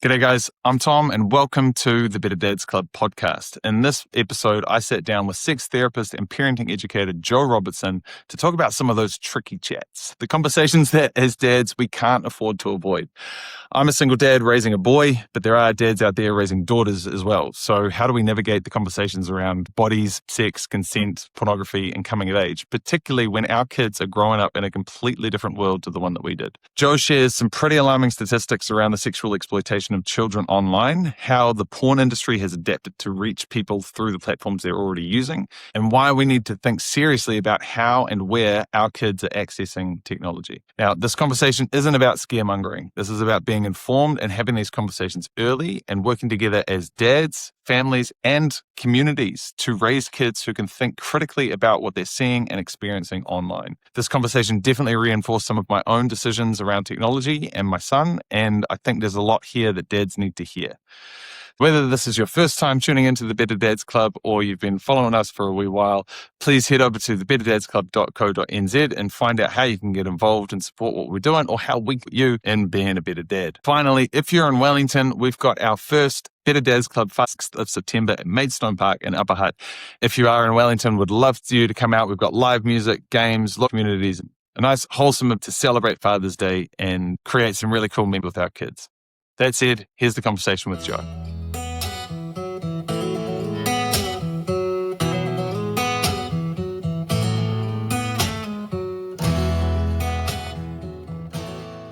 G'day guys, I'm Tom and welcome to the Better Dads Club podcast. In this episode, I sat down with sex therapist and parenting educator Jo Robertson to talk about some of those tricky chats, the conversations that as dads we can't afford to avoid. I'm a single dad raising a boy, but there are dads out there raising daughters as well. So how do we navigate the conversations around bodies, sex, consent, pornography, and coming of age, particularly when our kids are growing up in a completely different world to the one that we did? Jo shares some pretty alarming statistics around the sexual exploitation of children online, how the porn industry has adapted to reach people through the platforms they're already using, and why we need to think seriously about how and where our kids are accessing technology. Now, this conversation isn't about scaremongering. This is about being informed and having these conversations early and working together as dads, families, and communities to raise kids who can think critically about what they're seeing and experiencing online. This conversation definitely reinforced some of my own decisions around technology and my son, and I think there's a lot here that dads need to hear. Whether this is your first time tuning into the Better Dads Club or you've been following us for a wee while, please head over to thebetterdadsclub.co.nz and find out how you can get involved and support what we're doing or how we get you in being a better dad. Finally, if you're in Wellington, we've got our first Better Dads Club 6th of September at Maidstone Park in Upper Hutt. If you are in Wellington, we'd love for you to come out. We've got live music, games, communities, a nice wholesome to celebrate Father's Day and create some really cool memories with our kids. That said, here's the conversation with Jo.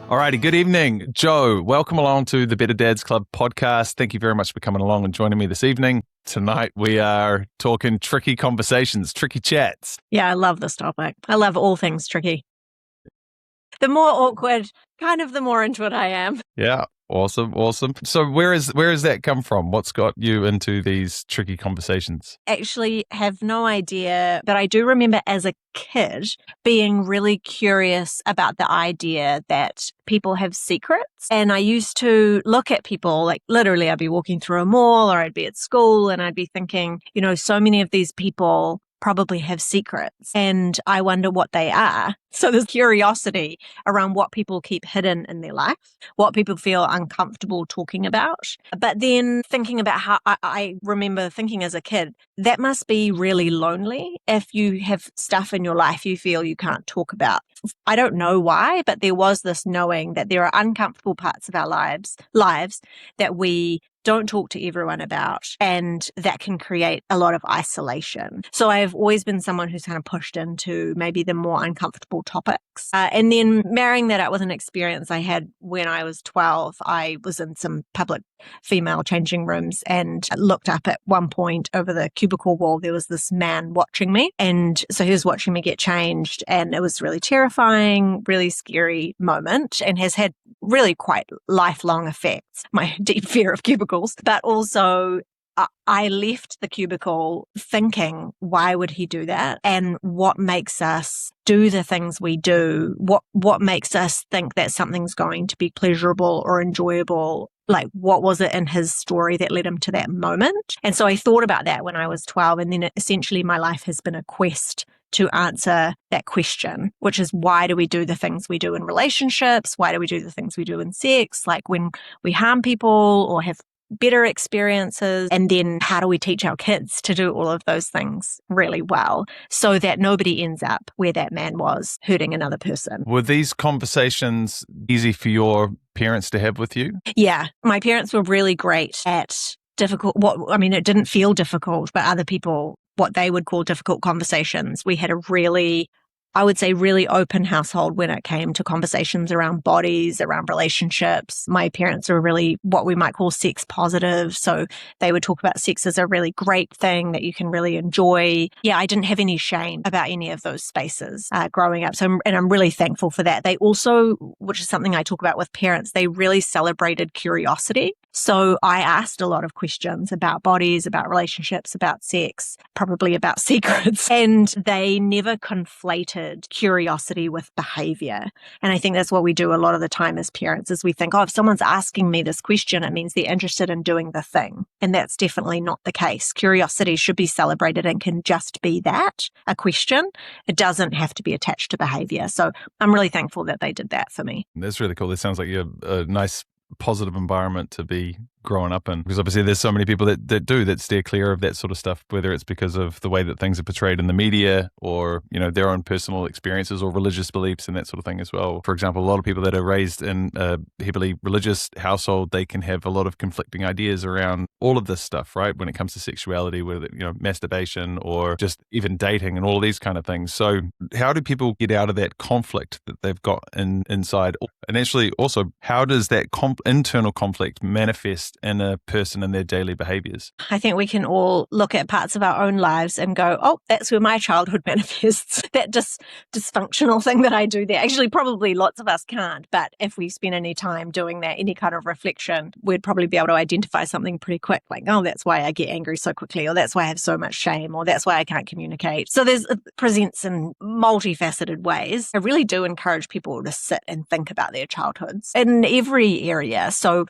Alrighty, good evening, Jo. Welcome along to the Better Dads Club podcast. Thank you very much for coming along and joining me this evening. Tonight we are talking tricky conversations, tricky chats. Yeah, I love this topic. I love all things tricky. The more awkward, kind of the more into it I am. Yeah, awesome. So where is that come from? What's got you into these tricky conversations? Actually have no idea, but I do remember as a kid being really curious about the idea that people have secrets. And I used to look at people, like literally I'd be walking through a mall or I'd be at school and I'd be thinking, so many of these people probably have secrets and I wonder what they are. So there's curiosity around what people keep hidden in their life, what people feel uncomfortable talking about. But then thinking about how I remember thinking as a kid, that must be really lonely if you have stuff in your life you feel you can't talk about. I don't know why, but there was this knowing that there are uncomfortable parts of our lives that we don't talk to everyone about, and that can create a lot of isolation. So I've always been someone who's kind of pushed into maybe the more uncomfortable topics. And then marrying that up with an experience I had when I was 12, I was in some public female changing rooms and looked up at one point over the cubicle wall. There was this man watching me. And so he was watching me get changed. And it was really terrifying, really scary moment, and has had really quite lifelong effects. My deep fear of cubicles, but also I left the cubicle thinking, why would he do that? And what makes us do the things we do? What makes us think that something's going to be pleasurable or enjoyable? Like, what was it in his story that led him to that moment? And so I thought about that when I was 12. And then essentially my life has been a quest to answer that question, which is why do we do the things we do in relationships? Why do we do the things we do in sex? Like when we harm people or have better experiences, and then how do we teach our kids to do all of those things really well so that nobody ends up where that man was, hurting another person. Were these conversations easy for your parents to have with you? Yeah, my parents were really great at it didn't feel difficult, but other people, what they would call difficult conversations. We had a really open household when it came to conversations around bodies, around relationships. My parents were really what we might call sex positive. So they would talk about sex as a really great thing that you can really enjoy. Yeah, I didn't have any shame about any of those spaces growing up. And I'm really thankful for that. They also, which is something I talk about with parents, they really celebrated curiosity. So I asked a lot of questions about bodies, about relationships, about sex, probably about secrets, and they never conflated curiosity with behavior. And I think that's what we do a lot of the time as parents is we think, if someone's asking me this question, it means they're interested in doing the thing. And that's definitely not the case. Curiosity should be celebrated and can just be that, a question. It doesn't have to be attached to behavior. So I'm really thankful that they did that for me. That's really cool. This sounds like you have a nice positive environment to be growing up in? Because obviously there's so many people that steer clear of that sort of stuff, whether it's because of the way that things are portrayed in the media or, their own personal experiences or religious beliefs and that sort of thing as well. For example, a lot of people that are raised in a heavily religious household, they can have a lot of conflicting ideas around all of this stuff, right? When it comes to sexuality, whether, masturbation or just even dating and all of these kind of things. So how do people get out of that conflict that they've got inside? And actually also, how does that internal conflict manifest in a person and their daily behaviors? I think we can all look at parts of our own lives and go, oh, that's where my childhood manifests. That just dysfunctional thing that I do there. Actually, probably lots of us can't. But if we spend any time doing that, any kind of reflection, we'd probably be able to identify something pretty quick. Like, oh, that's why I get angry so quickly, or that's why I have so much shame, or that's why I can't communicate. So it presents in multifaceted ways. I really do encourage people to sit and think about their childhoods in every area. So,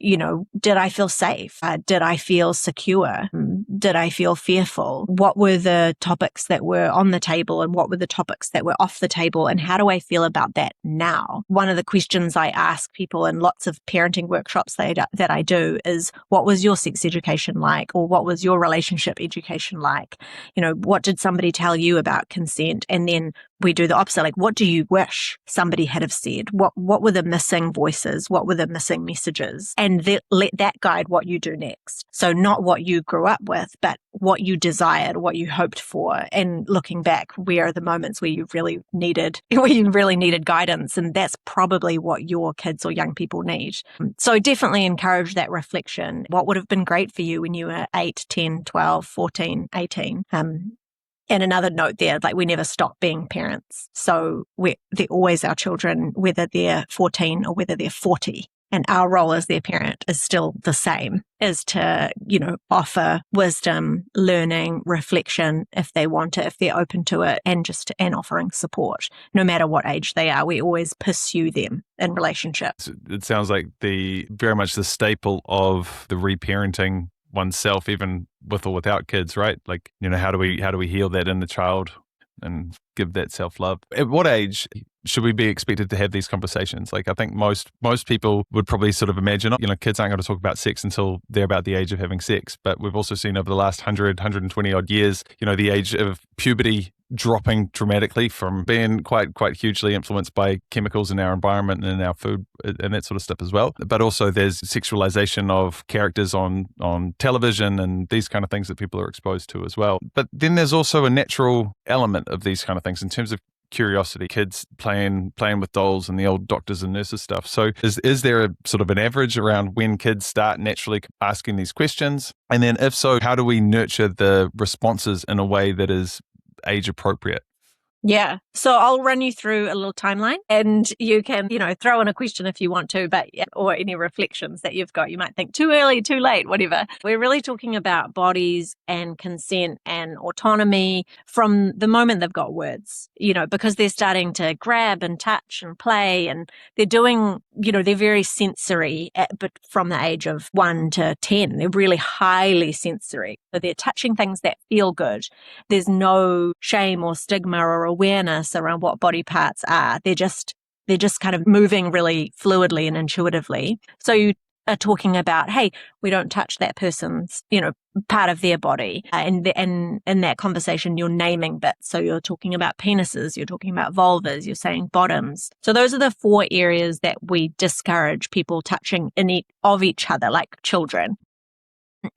did I feel safe? Did I feel secure? Did I feel fearful? What were the topics that were on the table and what were the topics that were off the table? And how do I feel about that now? One of the questions I ask people in lots of parenting workshops that I do is, what was your sex education like? Or what was your relationship education like? What did somebody tell you about consent? And then we do the opposite. Like, what do you wish somebody had have said? What were the missing voices? What were the missing messages? And let that guide what you do next. So not what you grew up with, but what you desired, what you hoped for. And looking back, where are the moments where you really needed guidance? And that's probably what your kids or young people need. So definitely encourage that reflection. What would have been great for you when you were 8, 10, 12, 14, 18? And another note there, like, we never stop being parents. So they're always our children, whether they're 14 or whether they're 40. And our role as their parent is still the same, is to, offer wisdom, learning, reflection if they want it, if they're open to it, and offering support. No matter what age they are, we always pursue them in relationships. It sounds like very much the staple of the reparenting oneself, even with or without kids, right? Like, how do we heal that in the child and give that self-love? At what age should we be expected to have these conversations? Like, I think most people would probably sort of imagine, kids aren't going to talk about sex until they're about the age of having sex. But we've also seen over the last 120 odd years, the age of puberty dropping dramatically from being quite hugely influenced by chemicals in our environment and in our food and that sort of stuff as well. But also there's sexualization of characters on television and these kind of things that people are exposed to as well. But then there's also a natural element of these kind of things in terms of curiosity, kids playing with dolls and the old doctors and nurses stuff. So is there a sort of an average around when kids start naturally asking these questions? And then if so, how do we nurture the responses in a way that is age appropriate? Yeah. So I'll run you through a little timeline, and you can, throw in a question if you want to, or any reflections that you've got. You might think too early, too late, whatever. We're really talking about bodies and consent and autonomy from the moment they've got words, because they're starting to grab and touch and play, and they're doing, they're very sensory, but from the age of 1 to 10, they're really highly sensory. So they're touching things that feel good. There's no shame or stigma or awareness around what body parts are. They're just kind of moving really fluidly and intuitively. So you are talking about, hey, we don't touch that person's, part of their body. And in that conversation, you're naming bits. So you're talking about penises, you're talking about vulvas, you're saying bottoms. So those are the 4 areas that we discourage people touching of each other, like children.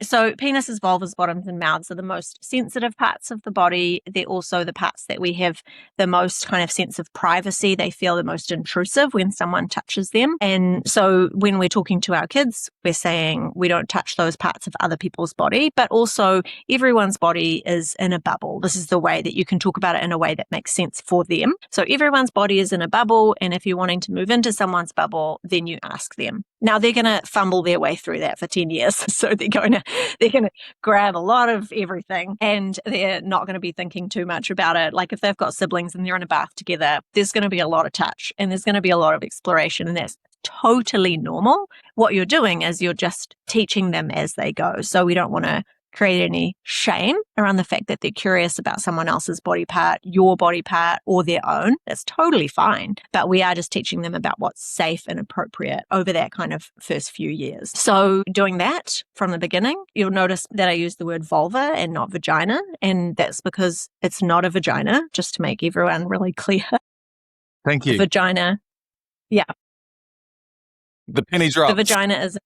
So penises, vulvas, bottoms, and mouths are the most sensitive parts of the body. They're also the parts that we have the most kind of sense of privacy. They feel the most intrusive when someone touches them. And so when we're talking to our kids, we're saying we don't touch those parts of other people's body, but also everyone's body is in a bubble. This is the way that you can talk about it in a way that makes sense for them. So everyone's body is in a bubble. And if you're wanting to move into someone's bubble, then you ask them. Now they're going to fumble their way through that for 10 years. So they're going to grab a lot of everything, and they're not going to be thinking too much about it. Like if they've got siblings and they're in a bath together, there's going to be a lot of touch and there's going to be a lot of exploration, and that's totally normal. What you're doing is you're just teaching them as they go. So we don't want to create any shame around the fact that they're curious about someone else's body part, your body part, or their own. That's totally fine. But we are just teaching them about what's safe and appropriate over that kind of first few years. So doing that from the beginning, you'll notice that I use the word vulva and not vagina. And that's because it's not a vagina, just to make everyone really clear. Thank you. The vagina, The penny drops. the vagina is,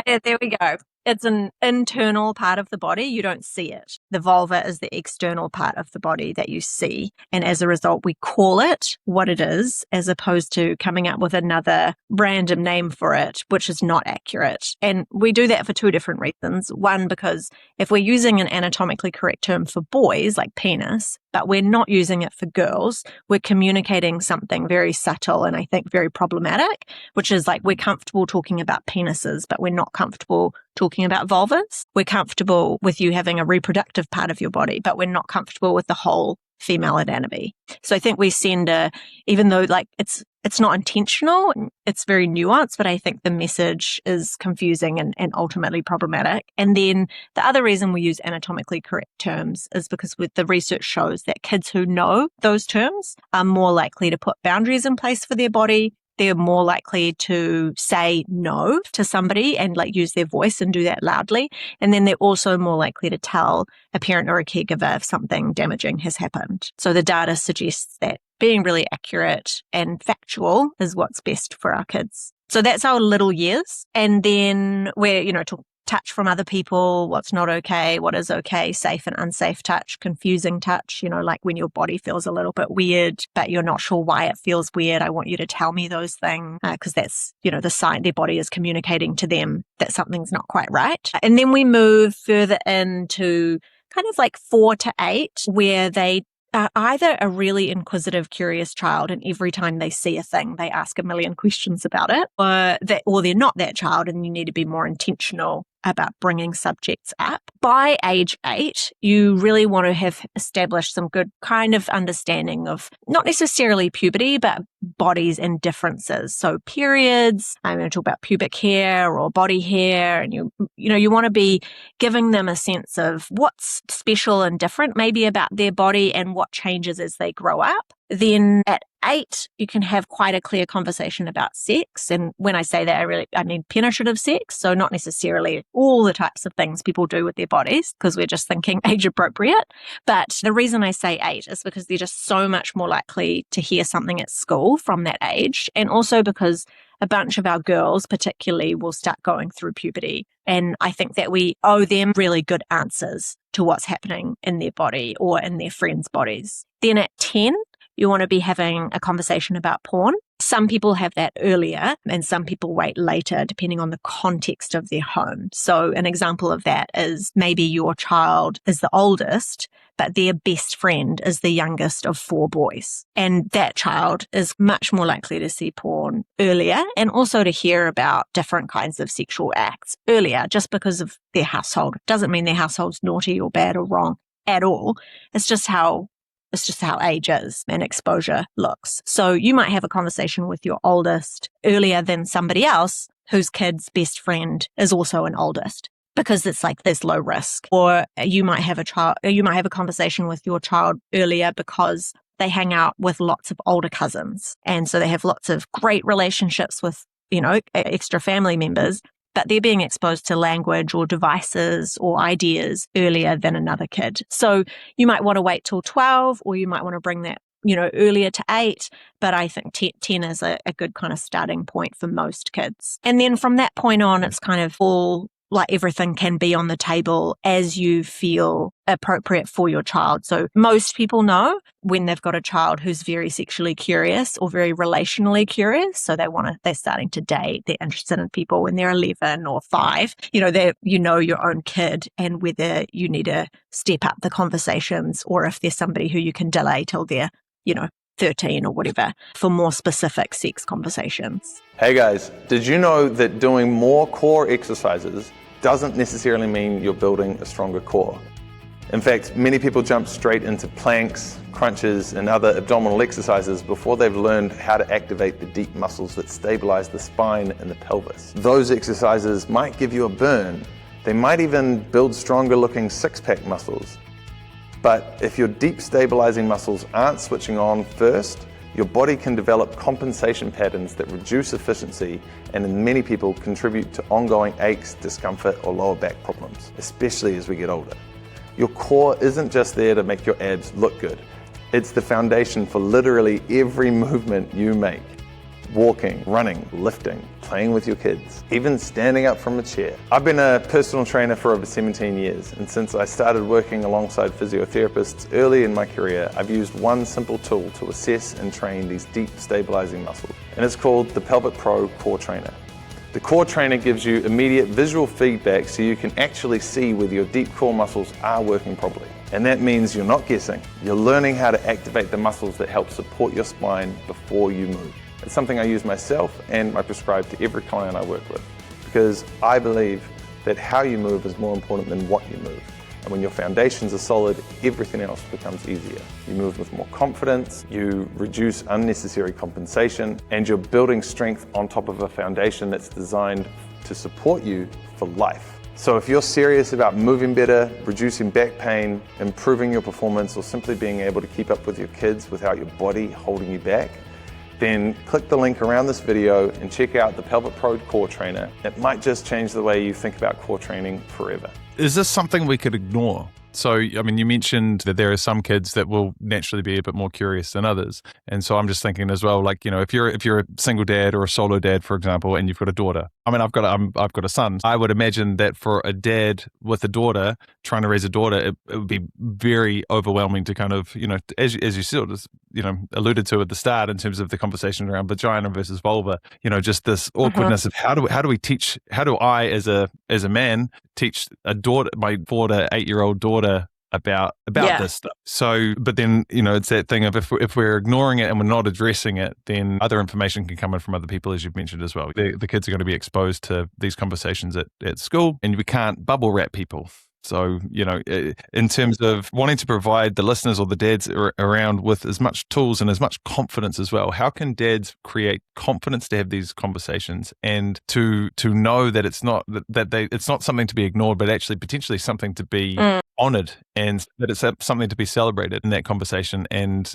there we go. It's an internal part of the body. You don't see it. The vulva is the external part of the body that you see. And as a result, we call it what it is, as opposed to coming up with another random name for it, which is not accurate. And we do that for two different reasons. One, because if we're using an anatomically correct term for boys, like penis, but we're not using it for girls, we're communicating something very subtle and I think very problematic, which is like we're comfortable talking about penises, but we're not comfortable talking about vulvas. We're comfortable with you having a reproductive part of your body, but we're not comfortable with the whole female anatomy. So I think we send even though like it's not intentional, it's very nuanced, but I think the message is confusing and ultimately problematic. And then the other reason we use anatomically correct terms is because the research shows that kids who know those terms are more likely to put boundaries in place for their body. They're more likely to say no to somebody and like use their voice and do that loudly. And then they're also more likely to tell a parent or a caregiver if something damaging has happened. So the data suggests that being really accurate and factual is what's best for our kids. So that's our little years. And then we're, touch from other people, what's not okay, what is okay, safe and unsafe touch, confusing touch, like when your body feels a little bit weird, but you're not sure why it feels weird. I want you to tell me those things because that's, the sign their body is communicating to them that something's not quite right. And then we move further into kind of like 4 to 8, where they are either a really inquisitive, curious child, and every time they see a thing, they ask a million questions about it, or they're not that child, and you need to be more intentional about bringing subjects up. By age 8, you really want to have established some good kind of understanding of not necessarily puberty, but bodies and differences. So periods, I'm going to talk about pubic hair or body hair, and you want to be giving them a sense of what's special and different maybe about their body and what changes as they grow up. Then at 8, you can have quite a clear conversation about sex. And when I say that, I mean penetrative sex. So not necessarily all the types of things people do with their bodies, because we're just thinking age appropriate. But the reason I say 8 is because they're just so much more likely to hear something at school from that age. And also because a bunch of our girls particularly will start going through puberty. And I think that we owe them really good answers to what's happening in their body or in their friends' bodies. Then at 10, you want to be having a conversation about porn. Some people have that earlier and some people wait later, depending on the context of their home. So an example of that is maybe your child is the oldest, but their best friend is the youngest of 4 boys. And that child is much more likely to see porn earlier and also to hear about different kinds of sexual acts earlier, just because of their household. It doesn't mean their household's naughty or bad or wrong at all. It's just how age is and exposure looks. So you might have a conversation with your oldest earlier than somebody else whose kid's best friend is also an oldest, because it's like there's low risk. Or you might have a conversation with your child earlier because they hang out with lots of older cousins. And so they have lots of great relationships with, extra family members, but they're being exposed to language or devices or ideas earlier than another kid. So you might want to wait till 12, or you might want to bring that, earlier to 8. But I think 10 is a good kind of starting point for most kids. And then from that point on, it's kind of all like everything can be on the table as you feel appropriate for your child. So most people know when they've got a child who's very sexually curious or very relationally curious. So they're starting to date, they're interested in people when they're 11 or 5. Your own kid and whether you need to step up the conversations or if there's somebody who you can delay till they're, 13 or whatever for more specific sex conversations. Hey guys, did you know that doing more core exercises doesn't necessarily mean you're building a stronger core? In fact, many people jump straight into planks, crunches, and other abdominal exercises before they've learned how to activate the deep muscles that stabilize the spine and the pelvis. Those exercises might give you a burn They might even build stronger looking six-pack muscles. But if your deep stabilizing muscles aren't switching on first, your body can develop compensation patterns that reduce efficiency and in many people contribute to ongoing aches, discomfort, or lower back problems, especially as we get older. Your core isn't just there to make your abs look good. It's the foundation for literally every movement you make. Walking, running, lifting, playing with your kids, even standing up from a chair. I've been a personal trainer for over 17 years, and since I started working alongside physiotherapists early in my career, I've used one simple tool to assess and train these deep stabilizing muscles, and it's called the Pelvic Pro Core Trainer. The Core Trainer gives you immediate visual feedback so you can actually see whether your deep core muscles are working properly. And that means you're not guessing. You're learning how to activate the muscles that help support your spine before you move. It's something I use myself and I prescribe to every client I work with because I believe that how you move is more important than what you move. And when your foundations are solid, everything else becomes easier. You move with more confidence, you reduce unnecessary compensation, and you're building strength on top of a foundation that's designed to support you for life. So if you're serious about moving better, reducing back pain, improving your performance, or simply being able to keep up with your kids without your body holding you back, then click the link around this video and check out the Pelvic Pro Core Trainer. It might just change the way you think about core training forever. Is this something we could ignore? So, I mean, you mentioned that there are some kids that will naturally be a bit more curious than others. And so I'm just thinking as well, like, you know, if you're a single dad or a solo dad, for example, and you've got a daughter. I mean, I've got a son. I would imagine that for a dad with a daughter, trying to raise a daughter, it would be very overwhelming to kind of, you know, as you sort of, you know, alluded to at the start in terms of the conversation around vagina versus vulva, you know, just this awkwardness of how do I as a man teach my 4 to 8 year old daughter about this stuff. So, but then, you know, it's that thing of if we're ignoring it and we're not addressing it, then other information can come in from other people, as you've mentioned as well. The kids are going to be exposed to these conversations at school, and we can't bubble wrap people. So, you know, in terms of wanting to provide the listeners or the dads around with as much tools and as much confidence as well, how can dads create confidence to have these conversations and to know that it's not it's not something to be ignored, but actually potentially something to be honored, and that it's something to be celebrated in that conversation, and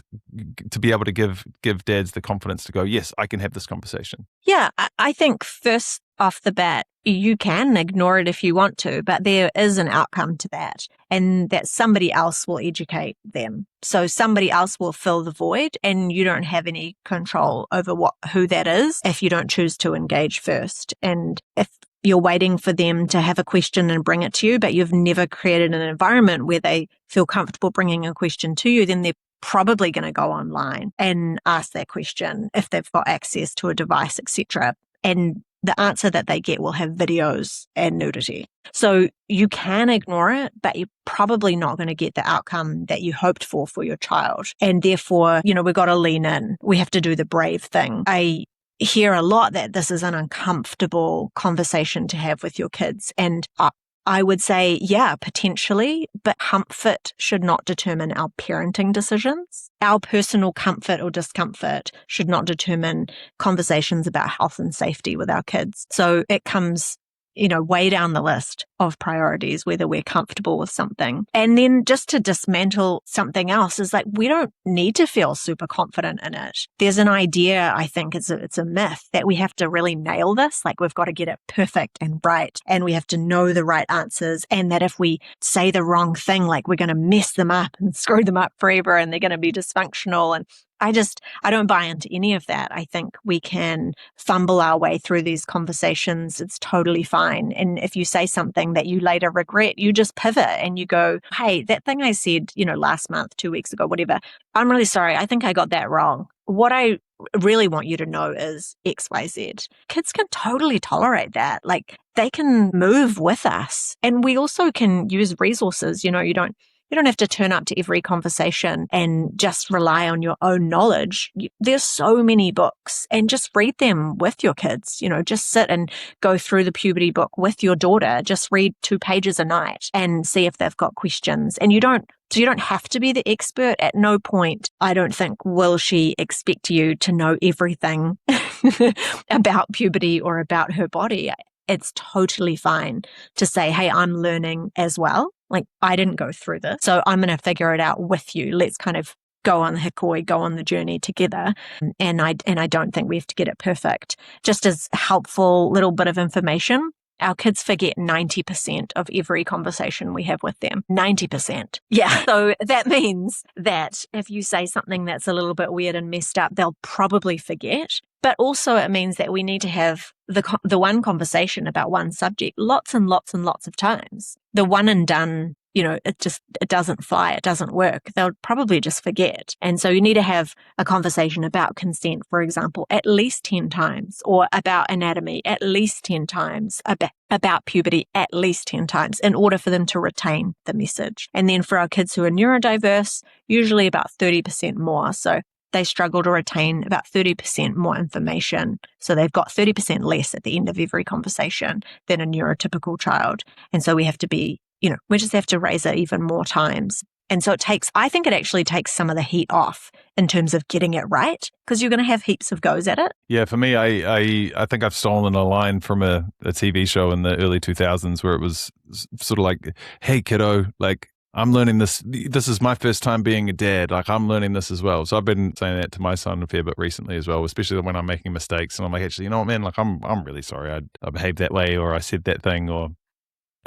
to be able to give dads the confidence to go, yes, I can have this conversation. Yeah, I think first off the bat, you can ignore it if you want to, but there is an outcome to that, and that somebody else will educate them. So somebody else will fill the void, and you don't have any control over who that is if you don't choose to engage first. And if you're waiting for them to have a question and bring it to you, but you've never created an environment where they feel comfortable bringing a question to you, then they're probably going to go online and ask that question if they've got access to a device, etc. And the answer that they get will have videos and nudity. So you can ignore it, but you're probably not going to get the outcome that you hoped for your child. And therefore, you know, we've got to lean in. We have to do the brave thing. I hear a lot that this is an uncomfortable conversation to have with your kids. And I would say, yeah, potentially, but comfort should not determine our parenting decisions. Our personal comfort or discomfort should not determine conversations about health and safety with our kids. So it comes, you know, way down the list of priorities, whether we're comfortable with something. And then just to dismantle something else is like, we don't need to feel super confident in it. There's an idea, I think it's a myth, that we have to really nail this. Like we've got to get it perfect and right. And we have to know the right answers. And that if we say the wrong thing, like we're going to mess them up and screw them up forever and they're going to be dysfunctional. And I don't buy into any of that. I think we can fumble our way through these conversations. It's totally fine. And if you say something that you later regret, you just pivot and you go, hey, that thing I said, you know, last month, 2 weeks ago, whatever, I'm really sorry. I think I got that wrong. What I really want you to know is X, Y, Z. Kids can totally tolerate that. Like they can move with us. And we also can use resources. You know, you don't have to turn up to every conversation and just rely on your own knowledge. There's so many books, and just read them with your kids. You know, just sit and go through the puberty book with your daughter. Just read 2 pages a night and see if they've got questions. And you don't have to be the expert. At no point, I don't think, will she expect you to know everything about puberty or about her body. it's totally fine to say, hey, I'm learning as well. Like, I didn't go through this, so I'm going to figure it out with you. Let's kind of go on the hikoi, go on the journey together. And I don't think we have to get it perfect. Just as helpful little bit of information, our kids forget 90% of every conversation we have with them. 90%. Yeah. So that means that if you say something that's a little bit weird and messed up, they'll probably forget. But also it means that we need to have the one conversation about one subject lots and lots and lots of times. The one and done, it doesn't fly. It doesn't work. They'll probably just forget. And so you need to have a conversation about consent, for example, at least 10 times, or about anatomy at least 10 times, about puberty at least 10 times in order for them to retain the message. And then for our kids who are neurodiverse, usually about 30% more. So they struggle to retain about 30% more information. So they've got 30% less at the end of every conversation than a neurotypical child. And so we have to be, we just have to raise it even more times. And so I think it actually takes some of the heat off in terms of getting it right, because you're going to have heaps of goes at it. Yeah, for me, I think I've stolen a line from a TV show in the early 2000s where it was sort of like, hey, kiddo, like, I'm learning this. This is my first time being a dad. Like, I'm learning this as well. So I've been saying that to my son a fair bit recently as well, especially when I'm making mistakes. And I'm like, actually, you know what, man? Like, I'm really sorry. I behaved that way, or I said that thing, or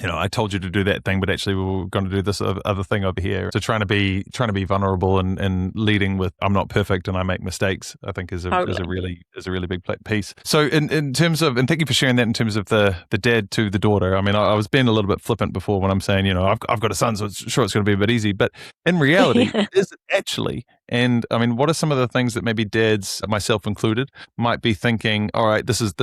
I told you to do that thing, but actually we were going to do this other thing over here. So trying to be vulnerable and leading with I'm not perfect and I make mistakes, I think is a really big piece. So in terms of, and thank you for sharing that in terms of the dad to the daughter. I mean, I was being a little bit flippant before when I'm saying, I've got a son, so sure it's going to be a bit easy, but in reality, is it actually? And I mean, what are some of the things that maybe dads, myself included, might be thinking, all right, this is,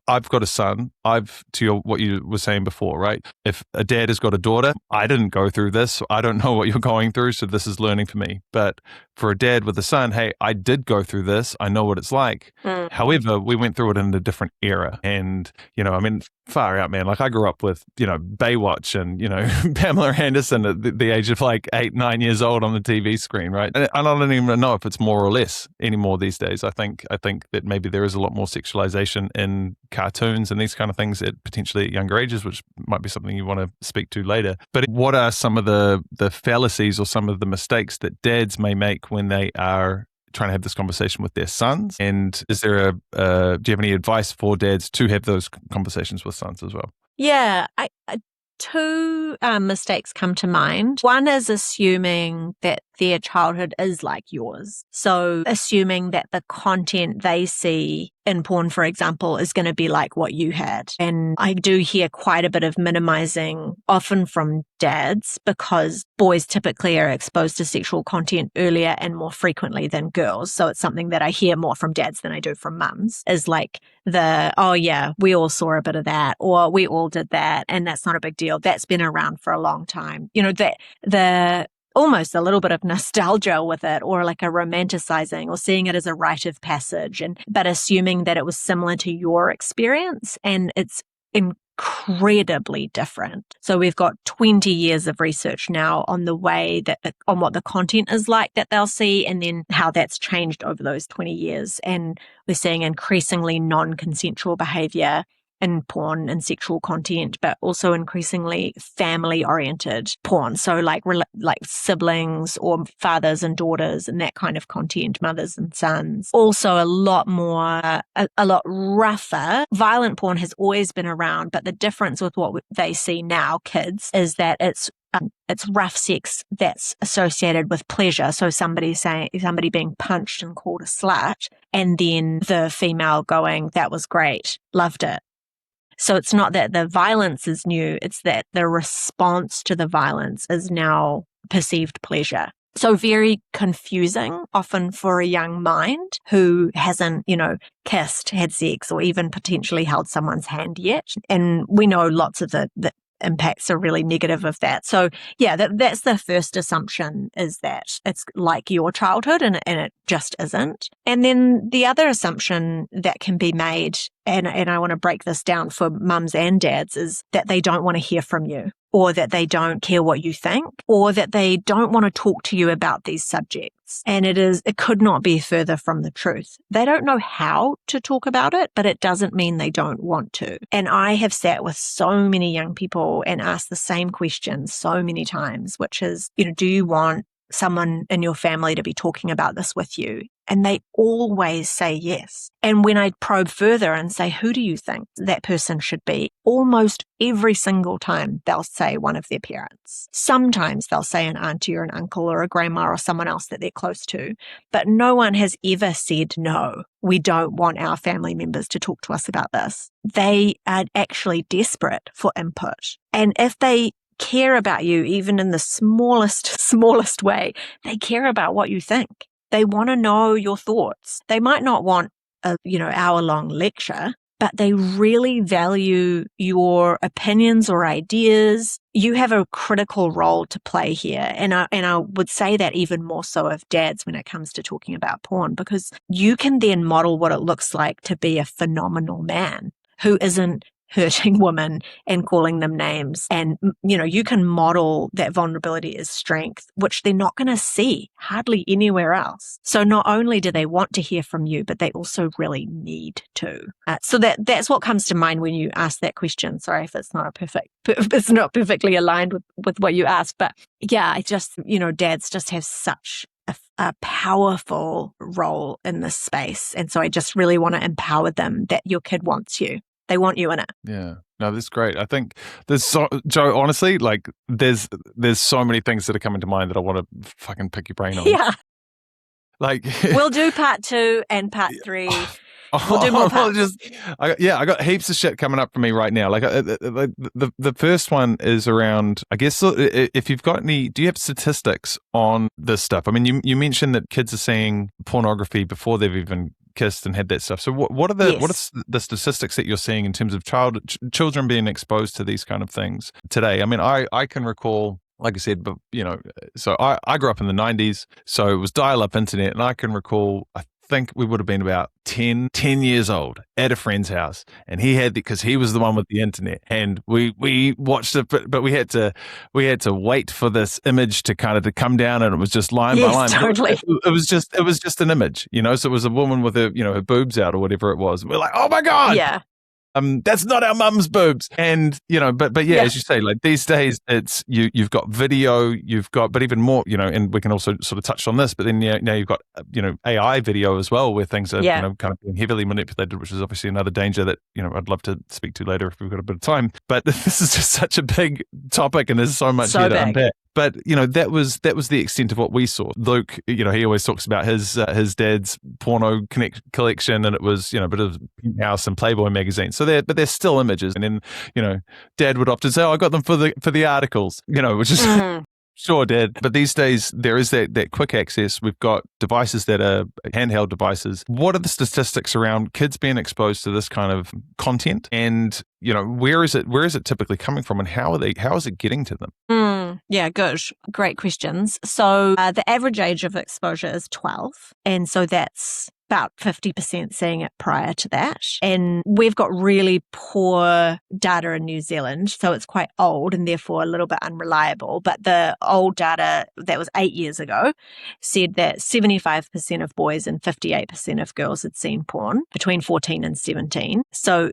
I've got a son. What you were saying before, right? If a dad has got a daughter, I didn't go through this. So I don't know what you're going through. So this is learning for me. But for a dad with a son, hey, I did go through this. I know what it's like. However, we went through it in a different era. And, I mean, far out, man. Like, I grew up with, Baywatch and, Pamela Anderson at the age of like 8, 9 years old on the TV screen, right? And I don't even know if it's more or less anymore these days. I think that maybe there is a lot more sexualization in cartoons and these kind of things at potentially at younger ages, which might be something you want to speak to later. But what are some of the fallacies or some of the mistakes that dads may make when they are trying to have this conversation with their sons? And is there do you have any advice for dads to have those conversations with sons as well? Yeah, two mistakes come to mind. One is assuming that their childhood is like yours. So assuming that the content they see in porn, for example, is going to be like what you had. And I do hear quite a bit of minimizing, often from dads, because boys typically are exposed to sexual content earlier and more frequently than girls. So it's something that I hear more from dads than I do from mums, is like oh yeah, we all saw a bit of that, or we all did that, and that's not a big deal. That's been around for a long time. That the almost a little bit of nostalgia with it, or like a romanticizing, or seeing it as a rite of passage, but assuming that it was similar to your experience, and it's incredibly different. So we've got 20 years of research now on the way on what the content is like that they'll see, and then how that's changed over those 20 years. And we're seeing increasingly non-consensual behavior in porn and sexual content, but also increasingly family-oriented porn. So like siblings or fathers and daughters and that kind of content, mothers and sons. Also a lot rougher. Violent porn has always been around, but the difference with what they see now, kids, is that it's rough sex that's associated with pleasure. So somebody being punched and called a slut, and then the female going, "That was great, loved it." So it's not that the violence is new, it's that the response to the violence is now perceived pleasure. So very confusing, often for a young mind who hasn't, kissed, had sex, or even potentially held someone's hand yet. And we know lots of the impacts are really negative of that. So yeah, that's the first assumption, is that it's like your childhood, and it just isn't. And then the other assumption that can be made, and I want to break this down for mums and dads, is that they don't want to hear from you, or that they don't care what you think, or that they don't want to talk to you about these subjects. parents. And it could not be further from the truth. They don't know how to talk about it, but it doesn't mean they don't want to. And I have sat with so many young people and asked the same question so many times, which is, do you want someone in your family to be talking about this with you? And they always say yes. And when I probe further and say, who do you think that person should be? Almost every single time they'll say one of their parents. Sometimes they'll say an auntie or an uncle or a grandma or someone else that they're close to. But no one has ever said, no, we don't want our family members to talk to us about this. They are actually desperate for input. And if they care about you, even in the smallest way, they care about what you think. They want to know your thoughts. They might not want a, hour-long lecture, but they really value your opinions or ideas. You have a critical role to play here. And I would say that even more so of dads when it comes to talking about porn, because you can then model what it looks like to be a phenomenal man who isn't hurting women and calling them names. And, you can model that vulnerability as strength, which they're not going to see hardly anywhere else. So not only do they want to hear from you, but they also really need to. So that's what comes to mind when you ask that question. Sorry if it's not perfectly aligned with what you asked. But yeah, I just, dads just have such a powerful role in this space. And so I just really want to empower them that your kid wants you. They want you in it. Yeah. No, that's great. I think Jo, honestly, like there's so many things that are coming to mind that I want to fucking pick your brain on. Yeah. Like we'll do part 2 and part 3. We'll do more parts. I got heaps of shit coming up for me right now. Like the first one is around, I guess, if you've got any, do you have statistics on this stuff? I mean, you mentioned that kids are seeing pornography before they've even kissed and had that stuff. So what are the statistics that you're seeing in terms of children being exposed to these kind of things today? I mean, I can recall, like I said, but so I grew up in the 90s, so it was dial-up internet, and I can recall, I think we would have been about 10 years old at a friend's house, and he had because he was the one with the internet, and we watched it, but we had to wait for this image to come down, and it was just line by line. Totally. It was just an image, so it was a woman with her boobs out or whatever it was. We're like, oh my God. Yeah. That's not our mum's boobs. And, but yeah, as you say, like these days it's, you've got video, but even more, and we can also sort of touch on this, but then now you've got, AI video as well, where things are, kind of being heavily manipulated, which is obviously another danger that, I'd love to speak to later if we've got a bit of time. But this is just such a big topic and there's so much here to unpack. But, that was the extent of what we saw. Luke, he always talks about his dad's porno collection, and it was, a bit of Penthouse and Playboy magazine. So they're still images. And then, Dad would often say, oh, I got them for the articles, which is sure, Dad. But these days there is that quick access. We've got devices that are handheld devices. What are the statistics around kids being exposed to this kind of content? And, where is it typically coming from, and how is it getting to them? Yeah, good. Great questions. So the average age of exposure is 12. And so that's about 50% seeing it prior to that. And we've got really poor data in New Zealand, so it's quite old and therefore a little bit unreliable. But the old data that was 8 years ago said that 75% of boys and 58% of girls had seen porn between 14 and 17. So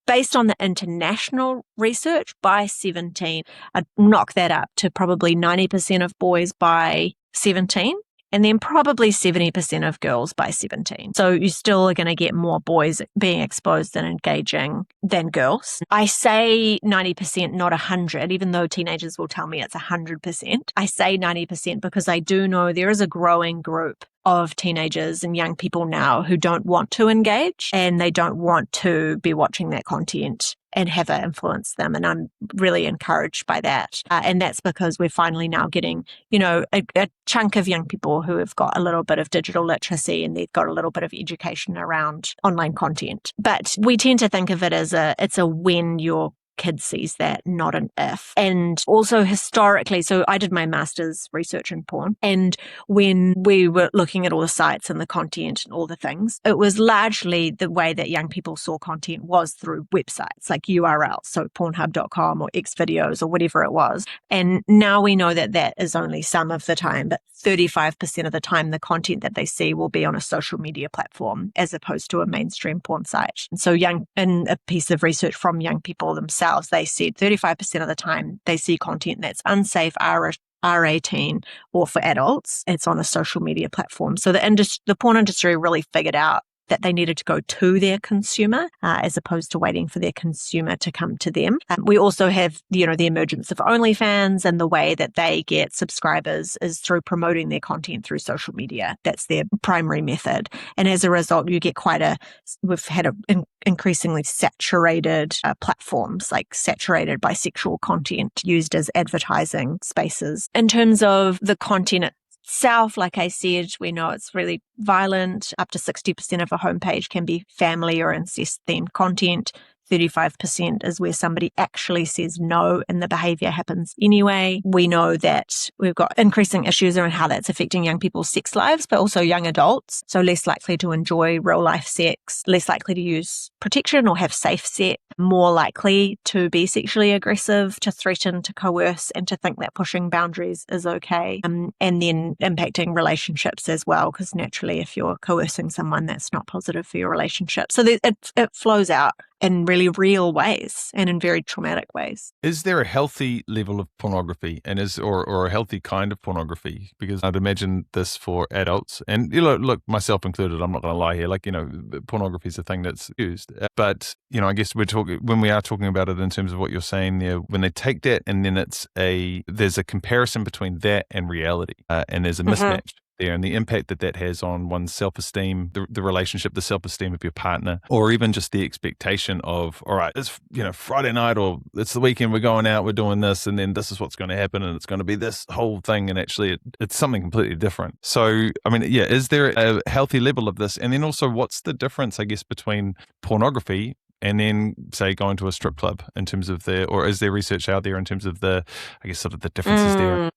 based on the international research, by 17, I'd knock that up to probably 90% of boys by 17, and then probably 70% of girls by 17. So you still are going to get more boys being exposed and engaging than girls. I say 90%, not 100, even though teenagers will tell me it's 100%. I say 90% because I do know there is a growing group of teenagers and young people now who don't want to engage, and they don't want to be watching that content and have it influence them. And I'm really encouraged by that. And that's because we're finally now getting, a chunk of young people who have got a little bit of digital literacy, and they've got a little bit of education around online content. But we tend to think of it as it's a when you're kid sees that, not an if. And also historically, so I did my master's research in porn, and when we were looking at all the sites and the content and all the things, it was largely the way that young people saw content was through websites like URLs, so pornhub.com or Xvideos or whatever it was. And now we know that that is only some of the time, but 35% of the time the content that they see will be on a social media platform as opposed to a mainstream porn site. And so in a piece of research from young people themselves, they said 35% of the time they see content that's unsafe, R18 or for adults, it's on a social media platform. So the porn industry really figured out that they needed to go to their consumer as opposed to waiting for their consumer to come to them. We also have, the emergence of OnlyFans, and the way that they get subscribers is through promoting their content through social media. That's their primary method. And as a result, you get we've had increasingly saturated platforms, like saturated by sexual content used as advertising spaces. In terms of the content itself, like I said, we know it's really violent. Up to 60% of a homepage can be family or incest-themed content. 35% is where somebody actually says no and the behavior happens anyway. We know that we've got increasing issues around how that's affecting young people's sex lives, but also young adults. So less likely to enjoy real life sex, less likely to use protection or have safe sex, more likely to be sexually aggressive, to threaten, to coerce, and to think that pushing boundaries is okay. And then impacting relationships as well, because naturally if you're coercing someone, that's not positive for your relationship. So it flows out in really real ways and in very traumatic ways. Is there a healthy level of pornography or a healthy kind of pornography? Because I'd imagine this for adults, and look, myself included, I'm not going to lie here, pornography is a thing that's used. But, I guess when we are talking about it in terms of what you're saying there, when they take that and then there's a comparison between that and reality, and there's a mismatch there, and the impact that has on one's self-esteem, the relationship, the self-esteem of your partner, or even just the expectation of, all right, it's Friday night or it's the weekend, we're going out, we're doing this, and then this is what's going to happen, and it's going to be this whole thing, and actually it's something completely different. So, is there a healthy level of this? And then also, what's the difference, I guess, between pornography and then, say, going to a strip club in terms of or is there research out there in terms of the differences there,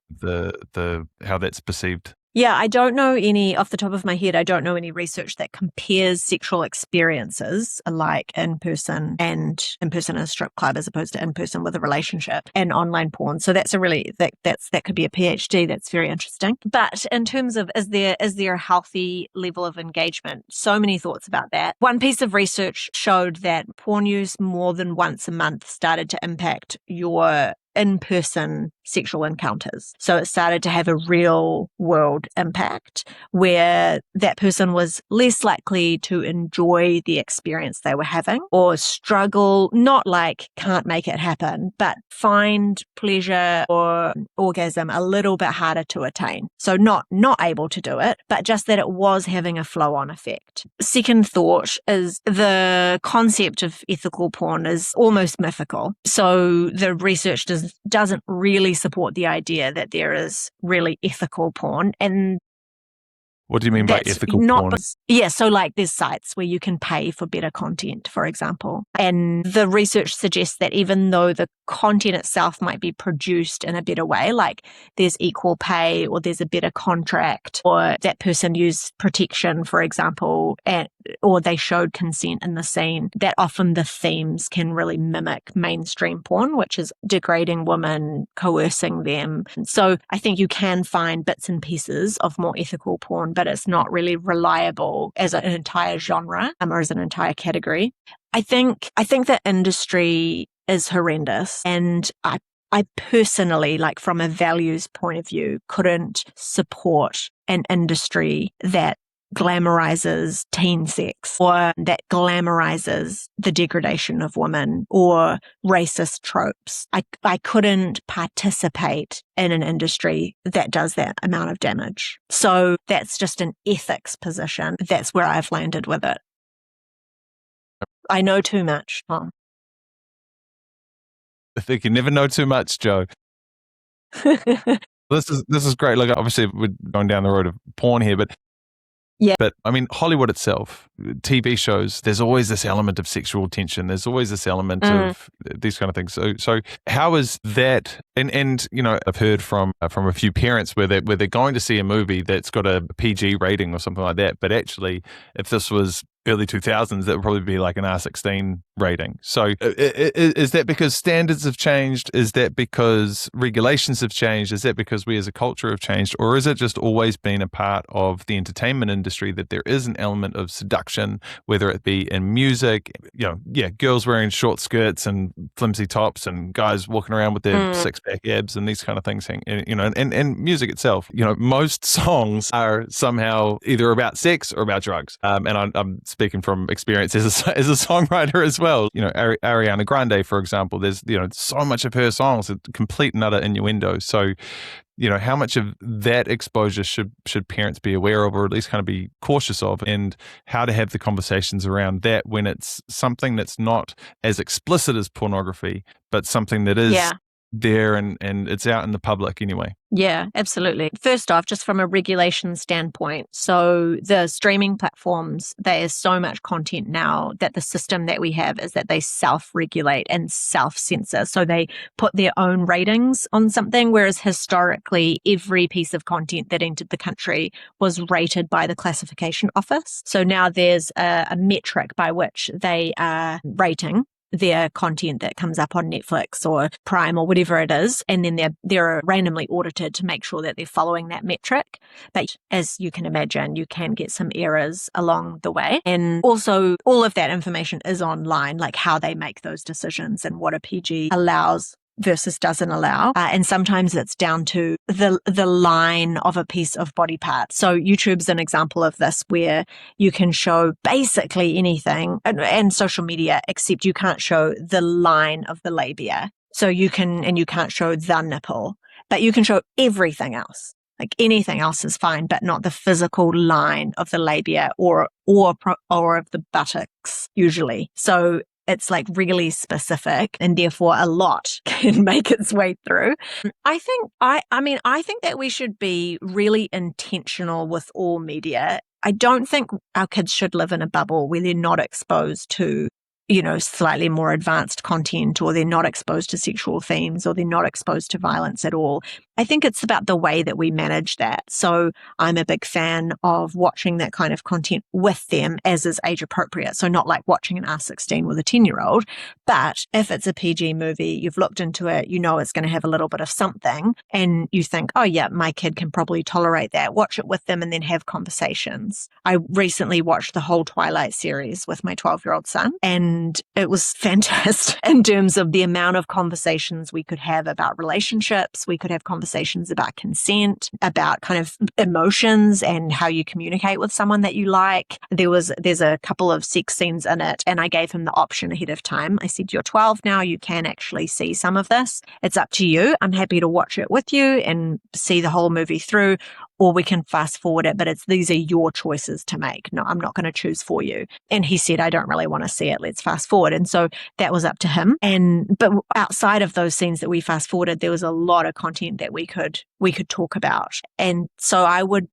the how that's perceived? Yeah, I don't know off the top of my head, I don't know any research that compares sexual experiences like in-person in a strip club as opposed to in-person with a relationship and online porn. So that's that could be a PhD. That's very interesting. But in terms of, is there a healthy level of engagement? So many thoughts about that. One piece of research showed that porn use more than once a month started to impact your in-person sexual encounters. So it started to have a real world impact where that person was less likely to enjoy the experience they were having or struggle, not like can't make it happen, but find pleasure or orgasm a little bit harder to attain. So not able to do it, but just that it was having a flow-on effect. Second thought is the concept of ethical porn is almost mythical. So the research doesn't really support the idea that there is really ethical porn. And what do you mean by ethical porn? Yeah, so like there's sites where you can pay for better content, for example. And the research suggests that even though the content itself might be produced in a better way, like there's equal pay or there's a better contract or that person used protection, for example, or they showed consent in the scene, that often the themes can really mimic mainstream porn, which is degrading women, coercing them. So I think you can find bits and pieces of more ethical porn, but it's not really reliable as an entire genre or as an entire category. I think the industry is horrendous, and I personally, like from a values point of view, couldn't support an industry that glamorizes teen sex or that glamorizes the degradation of women or racist tropes. I couldn't participate in an industry that does that amount of damage. So that's just an ethics position. That's where I've landed with it. I know too much, Tom. I think you never know too much, Jo. This is great. Look, obviously we're going down the road of porn here, but Yeah. But I mean, Hollywood itself, TV shows, there's always this element of sexual tension. There's always this element of these kind of things. So how is that? And you know, I've heard from a few parents where they're going to see a movie that's got a PG rating or something like that. But actually, if this was early 2000s, that would probably be like an R16 rating. So is that because standards have changed? Is that because regulations have changed? Is that because we as a culture have changed? Or is it just always been a part of the entertainment industry that there is an element of seduction, whether it be in music, you know, girls wearing short skirts and flimsy tops and guys walking around with their six-pack abs and these kind of things, you know, and music itself. You know, most songs are somehow either about sex or about drugs. And I'm speaking from experience as a songwriter as well. You know, Ariana Grande, for example, there's, you know, so much of her songs are complete and utter innuendo. So, you know, how much of that exposure should parents be aware of, or at least kind of be cautious of, and how to have the conversations around that when it's something that's not as explicit as pornography, but something that is there and it's out in the public anyway. Yeah, absolutely. First off, just from a regulation standpoint, so the streaming platforms, there is so much content now that the system that we have is that they self-regulate and self-censor. So they put their own ratings on something, whereas historically, every piece of content that entered the country was rated by the classification office. So now there's a metric by which they are rating their content that comes up on Netflix or Prime or whatever it is, and then they're randomly audited to make sure that they're following that metric. But as you can imagine, you can get some errors along the way. And also, all of that information is online, like how they make those decisions and what a PG allows versus doesn't allow. And sometimes it's down to the line of a piece of body part. So YouTube's an example of this, where you can show basically anything and social media, except you can't show the line of the labia. So you can't show the nipple, but you can show everything else. Like anything else is fine, but not the physical line of the labia or of the buttocks usually. So it's like really specific, and therefore a lot can make its way through. I think that we should be really intentional with all media. I don't think our kids should live in a bubble where they're not exposed to, you know, slightly more advanced content, or they're not exposed to sexual themes, or they're not exposed to violence at all. I think it's about the way that we manage that. So I'm a big fan of watching that kind of content with them as is age appropriate. So not like watching an R16 with a 10-year-old, but if it's a PG movie, you've looked into it, you know it's going to have a little bit of something, and you think, oh yeah, my kid can probably tolerate that. Watch it with them and then have conversations. I recently watched the whole Twilight series with my 12-year-old son, and it was fantastic in terms of the amount of conversations we could have about relationships. We could have conversations about consent, about kind of emotions and how you communicate with someone that you like. There's a couple of sex scenes in it, and I gave him the option ahead of time. I said, you're 12 now, you can actually see some of this. It's up to you. I'm happy to watch it with you and see the whole movie through, or we can fast forward it, but these are your choices to make. No, I'm not going to choose for you. And he said, I don't really want to see it. Let's fast forward. And so that was up to him. But outside of those scenes that we fast forwarded, there was a lot of content that we could talk about. And so I would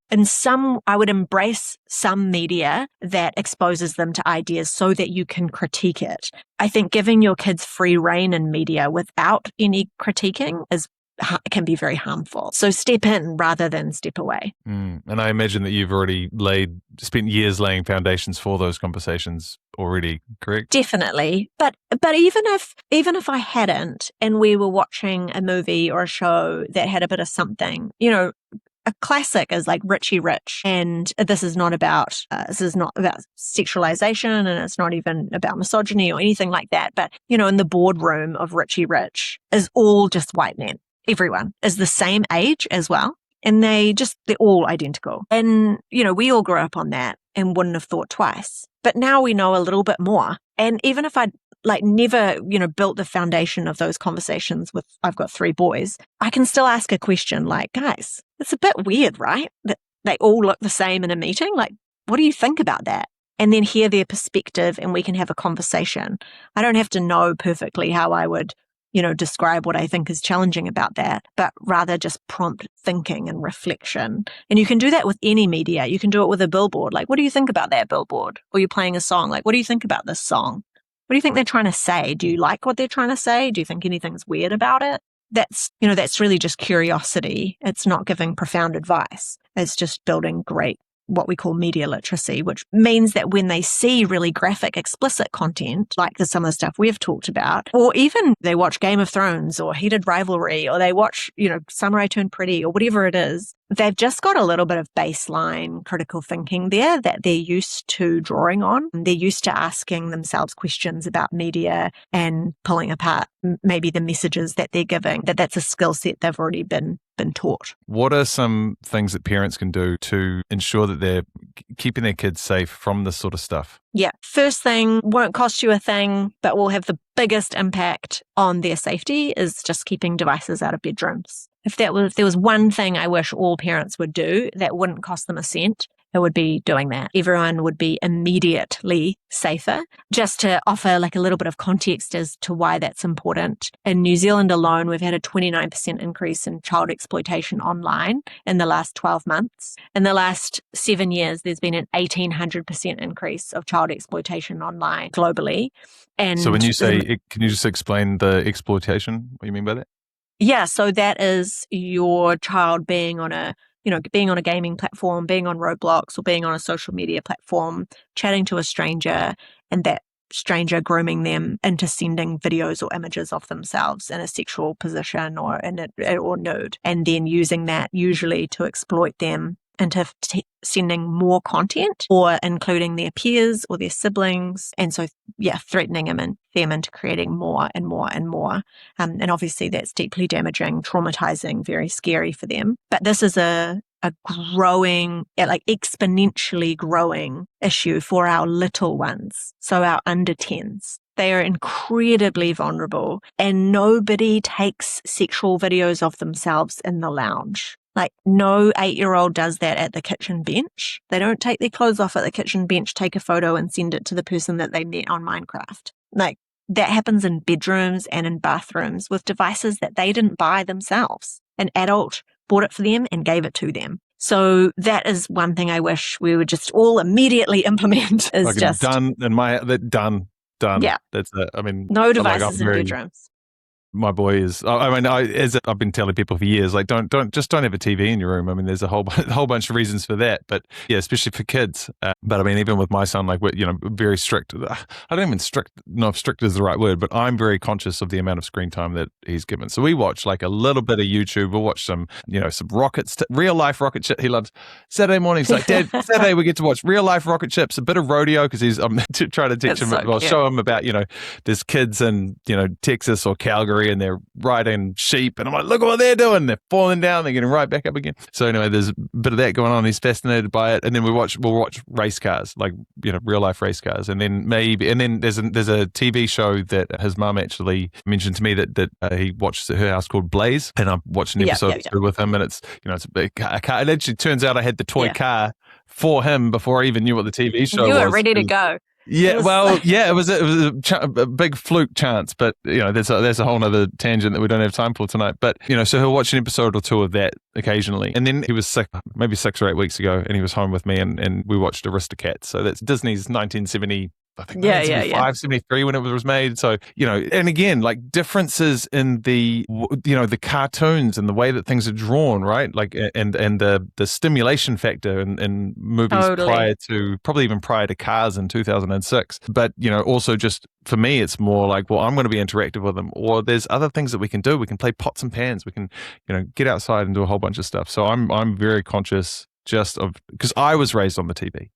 embrace some media that exposes them to ideas so that you can critique it. I think giving your kids free rein in media without any critiquing can be very harmful. So step in rather than step away. And I imagine that you've already spent years laying foundations for those conversations already, correct? Definitely. But even if I hadn't, and we were watching a movie or a show that had a bit of something, you know, a classic is like Richie Rich, and this is not about sexualization, and it's not even about misogyny or anything like that. But you know, in the boardroom of Richie Rich is all just white men. Everyone is the same age as well. And they're all identical. And, you know, we all grew up on that and wouldn't have thought twice. But now we know a little bit more. And even if I'd never, you know, built the foundation of those conversations I've got 3 boys, I can still ask a question like, guys, it's a bit weird, right? That they all look the same in a meeting. Like, what do you think about that? And then hear their perspective, and we can have a conversation. I don't have to know perfectly how I would describe what I think is challenging about that, but rather just prompt thinking and reflection. And you can do that with any media. You can do it with a billboard. Like, what do you think about that billboard? Or you're playing a song. Like, what do you think about this song? What do you think they're trying to say? Do you like what they're trying to say? Do you think anything's weird about it? That's really just curiosity. It's not giving profound advice. It's just building great, what we call media literacy, which means that when they see really graphic, explicit content, like some of the stuff we've talked about, or even they watch Game of Thrones or Heated Rivalry, or they watch, Summer I Turned Pretty, or whatever it is, they've just got a little bit of baseline critical thinking there that they're used to drawing on. They're used to asking themselves questions about media and pulling apart maybe the messages that they're giving, that's a skill set they've already been taught. What are some things that parents can do to ensure that they're keeping their kids safe from this sort of stuff? Yeah. First thing, won't cost you a thing, but will have the biggest impact on their safety is just keeping devices out of bedrooms. If there was one thing I wish all parents would do that wouldn't cost them a cent, it would be doing that. Everyone would be immediately safer. Just to offer like a little bit of context as to why that's important. In New Zealand alone, we've had a 29% increase in child exploitation online in the last 12 months. In the last 7 years, there's been an 1,800% increase of child exploitation online globally. And so when you say, can you just explain the exploitation? What do you mean by that? Yeah, so that is your child being on a gaming platform, being on Roblox, or being on a social media platform, chatting to a stranger, and that stranger grooming them into sending videos or images of themselves in a sexual position or nude, and then using that usually to exploit them into sending more content or including their peers or their siblings. And so, threatening them into creating more and more and more. And obviously that's deeply damaging, traumatizing, very scary for them. But this is a growing, exponentially growing issue for our little ones. So our under 10s. They are incredibly vulnerable, and nobody takes sexual videos of themselves in the lounge. Like, no 8-year-old does that at the kitchen bench. They don't take their clothes off at the kitchen bench, take a photo and send it to the person that they met on Minecraft. Like, that happens in bedrooms and in bathrooms with devices that they didn't buy themselves. An adult bought it for them and gave it to them. So that is one thing I wish we would just all immediately implement is just done. Yeah. That's it. I mean, no devices in bedrooms. My boy is. As I've been telling people for years, like don't have a TV in your room. I mean, there's a whole bunch of reasons for that, but yeah, especially for kids. But I mean, even with my son, like we're very strict. I don't even know if strict is the right word, but I'm very conscious of the amount of screen time that he's given. So we watch like a little bit of YouTube. We'll watch some rockets, real life rocket ship. He loves Saturday mornings. Like, Dad, Saturday we get to watch real life rocket ships, a bit of rodeo because I'm trying to teach him. Show him about there's kids in Texas or Calgary. And they're riding sheep, and I'm like, look at what they're doing. They're falling down, they're getting right back up again. So anyway, there's a bit of that going on. He's fascinated by it, and then we'll watch race cars, like real life race cars, and then there's a TV show that his mum actually mentioned to me that he watches at her house called Blaze, and I've watched an episode with him, and it's it's a big car. It actually turns out I had the toy car for him before I even knew what the TV show was. You were ready to go. Yeah, it was a big fluke chance, but there's a whole other tangent that we don't have time for tonight. But so he'll watch an episode or two of that occasionally, and then he was sick maybe 6 or 8 weeks ago, and he was home with me, and we watched Aristocats. So that's Disney's 1970. I think 73 when it was made. So, and again, like differences in the cartoons and the way that things are drawn, right? Like, and the stimulation factor in movies probably even prior to Cars in 2006. But, also just for me, it's more like, well, I'm going to be interactive with them, or there's other things that we can do. We can play pots and pans. We can, get outside and do a whole bunch of stuff. So I'm very conscious just of, because I was raised on the TV.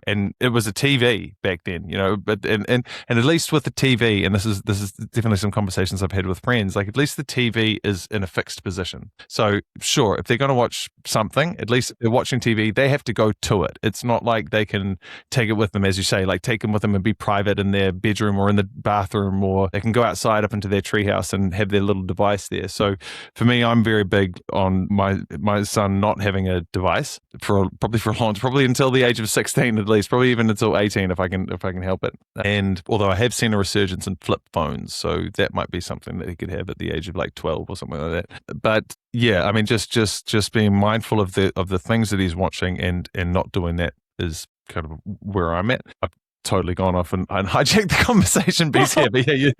And it was a TV back then, but and at least with the TV, and this is definitely some conversations I've had with friends, like at least the TV is in a fixed position. So sure, if they're going to watch something, at least if they're watching TV, they have to go to it. It's not like they can take it with them, as you say, like take them with them and be private in their bedroom or in the bathroom, or they can go outside up into their treehouse and have their little device there. So for me, I'm very big on my son not having a device probably until the age of 16. 16 at least, probably even until 18 if I can help it. And although I have seen a resurgence in flip phones, so that might be something that he could have at the age of like 12 or something like that. But yeah, I mean, just being mindful of the things that he's watching and not doing that is kind of where I'm at. I've totally gone off and hijacked the conversation piece here, but yeah,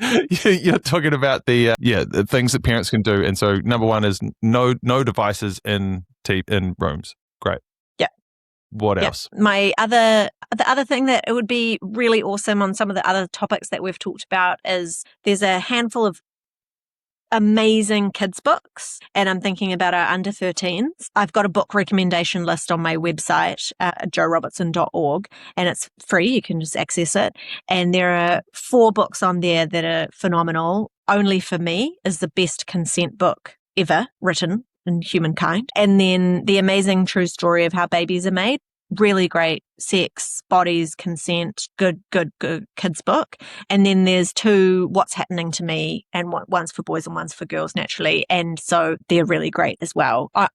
you're talking about the things that parents can do. And so number one is no devices in rooms. Great. Yeah. What else? The other thing that it would be really awesome on some of the other topics that we've talked about is there's a handful of amazing kids books, and I'm thinking about our under 13s. I've got a book recommendation list on my website, jorobertson.org, and it's free. You can just access it. And there are 4 books on there that are phenomenal. Only for Me is the best consent book ever written in humankind. And then The Amazing True Story of How Babies Are Made. Really great sex, bodies, consent, good kids book. And then there's 2, What's Happening to Me, and one's for boys and one's for girls naturally. And so they're really great as well. And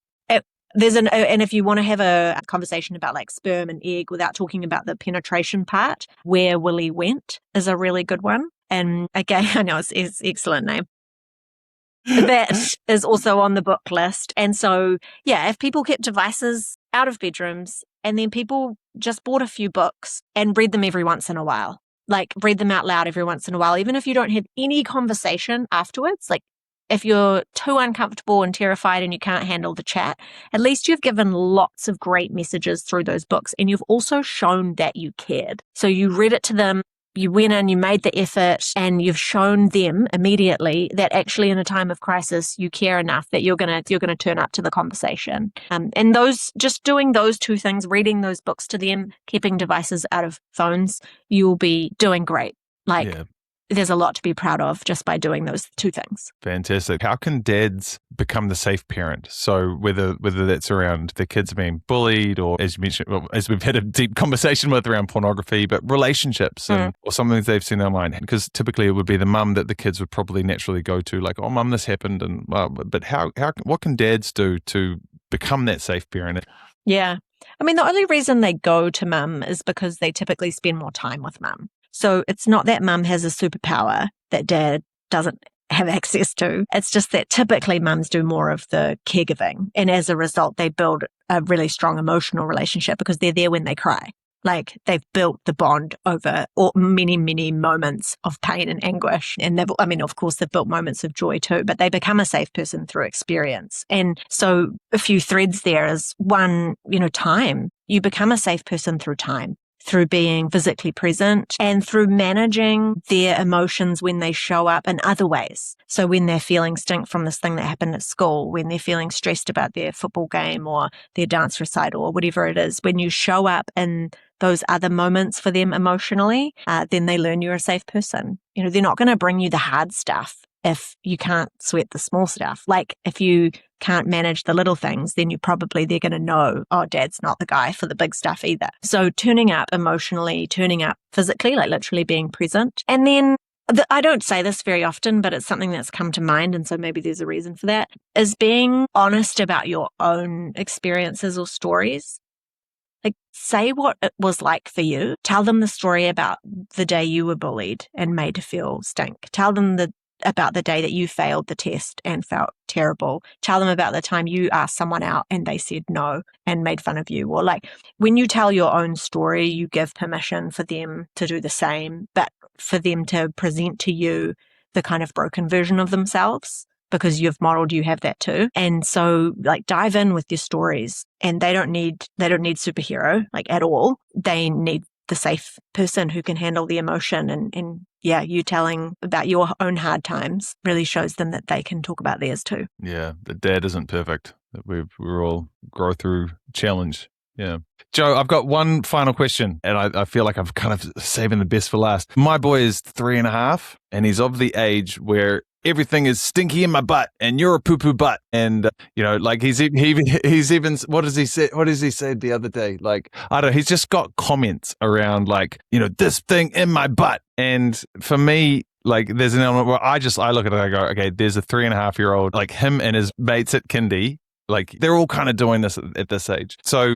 if you want to have a conversation about like sperm and egg without talking about the penetration part, Where Willie Went is a really good one. And again, I know it's an excellent name. That is also on the book list. And so, yeah, if people kept devices out of bedrooms and then people just bought a few books and read them every once in a while, like read them out loud every once in a while, even if you don't have any conversation afterwards, like if you're too uncomfortable and terrified and you can't handle the chat, at least you've given lots of great messages through those books and you've also shown that you cared. So you read it to them. You went in, you made the effort, and you've shown them immediately that actually in a time of crisis, you care enough that you're gonna turn up to the conversation. And just doing those 2 things, reading those books to them, keeping devices out of phones, you'll be doing great. There's a lot to be proud of just by doing those 2 things. Fantastic. How can dads become the safe parent? So whether that's around the kids being bullied or, as you mentioned, as we've had a deep conversation with around pornography, but relationships or something they've seen online. Because typically it would be the mum that the kids would probably naturally go to, like, oh, mum, this happened. And but what can dads do to become that safe parent? Yeah. I mean, the only reason they go to mum is because they typically spend more time with mum. So it's not that mum has a superpower that dad doesn't have access to. It's just that typically mums do more of the caregiving. And as a result, they build a really strong emotional relationship because they're there when they cry. Like they've built the bond over many, many moments of pain and anguish. And of course, they've built moments of joy too, but they become a safe person through experience. And so a few threads there is one, time. You become a safe person through time, through being physically present and through managing their emotions when they show up in other ways. So when they're feeling stink from this thing that happened at school, when they're feeling stressed about their football game or their dance recital or whatever it is, when you show up in those other moments for them emotionally, then they learn you're a safe person. They're not going to bring you the hard stuff if you can't sweat the small stuff. Like if you can't manage the little things, then they're going to know, oh, dad's not the guy for the big stuff either. So turning up emotionally, turning up physically, like literally being present. And then I don't say this very often, but it's something that's come to mind. And so maybe there's a reason for that, is being honest about your own experiences or stories. Like say what it was like for you. Tell them the story about the day you were bullied and made to feel stink. Tell them about the day that you failed the test and felt terrible. Tell them about the time you asked someone out and they said no and made fun of you. Or like when you tell your own story, you give permission for them to do the same, but for them to present to you the kind of broken version of themselves because you've modeled you have that too. And so like dive in with your stories, and they don't need superhero like at all. They need the safe person who can handle the emotion, and you telling about your own hard times really shows them that they can talk about theirs too. Yeah, the dad isn't perfect. We're all grow through challenge. Yeah. Jo, I've got one final question, and I feel like I'm kind of saving the best for last. My boy is 3.5, and he's of the age where everything is stinky in my butt, and you're a poo-poo butt. And, like he's even, what does he say the other day? Like, I don't know, he's just got comments around like, this thing in my butt. And for me, like there's an element where I look at it and I go, okay, there's a 3.5-year-old, like him and his mates at kindy. Like they're all kind of doing this at this age. So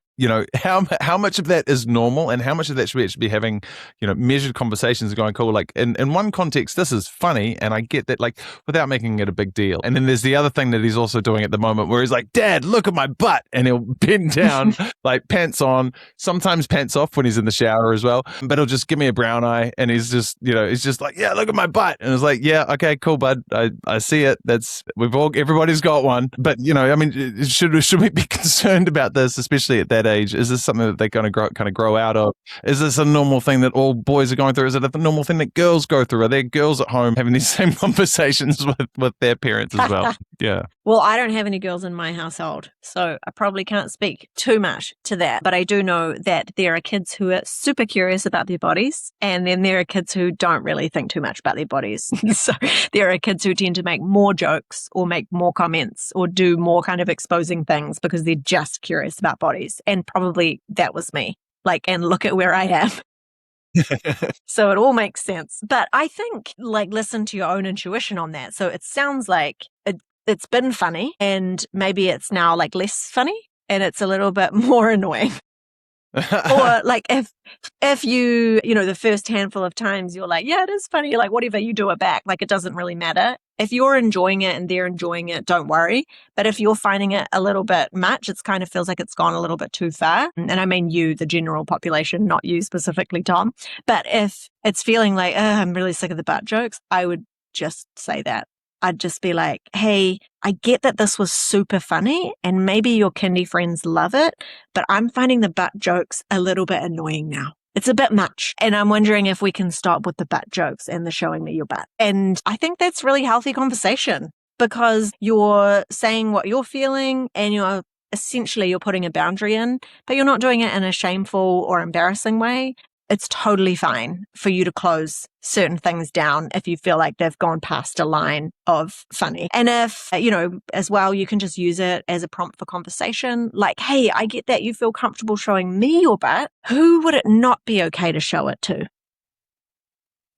how much of that is normal and how much of that should we actually be having, measured conversations and going, cool, like in one context, this is funny and I get that, like, without making it a big deal. And then there's the other thing that he's also doing at the moment where he's like, Dad, look at my butt. And he'll bend down, like pants on, sometimes pants off when he's in the shower as well. But he'll just give me a brown eye and he's just, he's just like, yeah, look at my butt. And it's like, yeah, okay, cool, bud. I see it. Everybody's got one. But, should we be concerned about this, especially at that age? Is this something that they're going to grow out of? Is this a normal thing that all boys are going through? Is it a normal thing that girls go through? Are there girls at home having these same conversations with their parents as well? Yeah. Well, I don't have any girls in my household, so I probably can't speak too much to that. But I do know that there are kids who are super curious about their bodies, and then there are kids who don't really think too much about their bodies. So there are kids who tend to make more jokes or make more comments or do more kind of exposing things because they're just curious about bodies. And probably that was me. And look at where I am. So it all makes sense. But I think, listen to your own intuition on that. So it sounds like it's been funny and maybe it's now less funny and it's a little bit more annoying. Or if you, the first handful of times you're like, yeah, it is funny, whatever, you do it back. It doesn't really matter. If you're enjoying it and they're enjoying it, don't worry. But if you're finding it a little bit much, it kind of feels like it's gone a little bit too far. And I mean you, the general population, not you specifically, Tom. But if it's feeling like, I'm really sick of the butt jokes, I would just say that. I'd just be like, hey, I get that this was super funny and maybe your kindy friends love it, but I'm finding the butt jokes a little bit annoying now. It's a bit much. And I'm wondering if we can stop with the butt jokes and the showing me your butt. And I think that's really healthy conversation because you're saying what you're feeling and you're putting a boundary in, but you're not doing it in a shameful or embarrassing way. It's totally fine for you to close certain things down if you feel like they've gone past a line of funny. And if, as well, you can just use it as a prompt for conversation. Like, hey, I get that you feel comfortable showing me your butt. Who would it not be okay to show it to?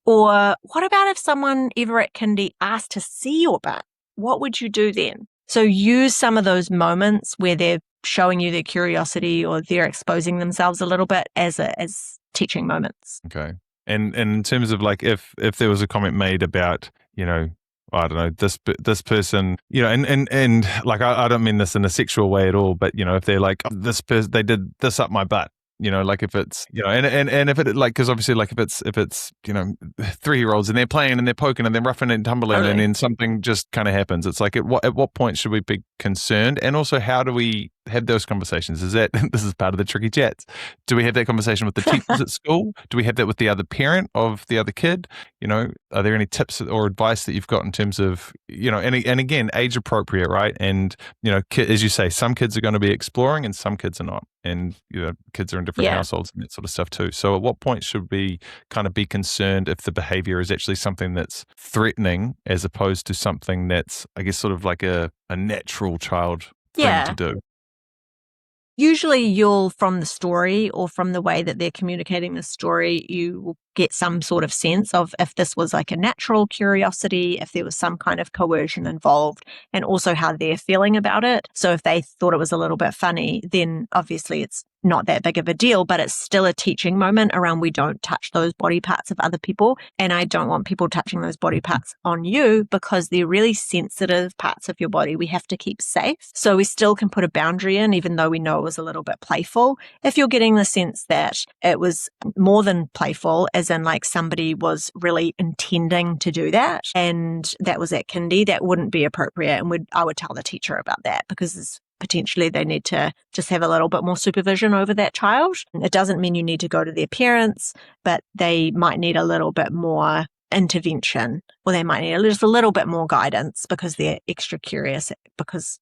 Or what about if someone ever at kindy asked to see your butt? What would you do then? So use some of those moments where they're showing you their curiosity or they're exposing themselves a little bit as teaching moments. Okay. And in terms of if there was a comment made about, I don't know, this person, and I don't mean this in a sexual way at all, but if they're like, this person, they did this up my butt. If it's, and if it because obviously if it's 3-year-olds and they're playing and they're poking and they're roughing and tumbling totally. And then something just kind of happens. It's like, at what point should we be concerned? And also, how do we have those conversations? This is part of the tricky chats. Do we have that conversation with the teachers at school? Do we have that with the other parent of the other kid? Are there any tips or advice that you've got in terms of, and again, age appropriate, right? And, as you say, some kids are going to be exploring and some kids are not. And, kids are in different households and that sort of stuff too. So at what point should we kind of be concerned if the behavior is actually something that's threatening as opposed to something that's, I guess, sort of like a natural child thing to do? Usually from the story or from the way that they're communicating the story, you will get some sort of sense of if this was like a natural curiosity, if there was some kind of coercion involved, and also how they're feeling about it. So if they thought it was a little bit funny, then obviously it's not that big of a deal, but it's still a teaching moment around we don't touch those body parts of other people. And I don't want people touching those body parts on you because they're really sensitive parts of your body we have to keep safe. So we still can put a boundary in, even though we know it was a little bit playful. If you're getting the sense that it was more than playful, as in somebody was really intending to do that, and that was at kindy, that wouldn't be appropriate. And I would tell the teacher about that because potentially they need to just have a little bit more supervision over that child. It doesn't mean you need to go to their parents, but they might need a little bit more intervention, or they might need just a little bit more guidance because they're extra curious because,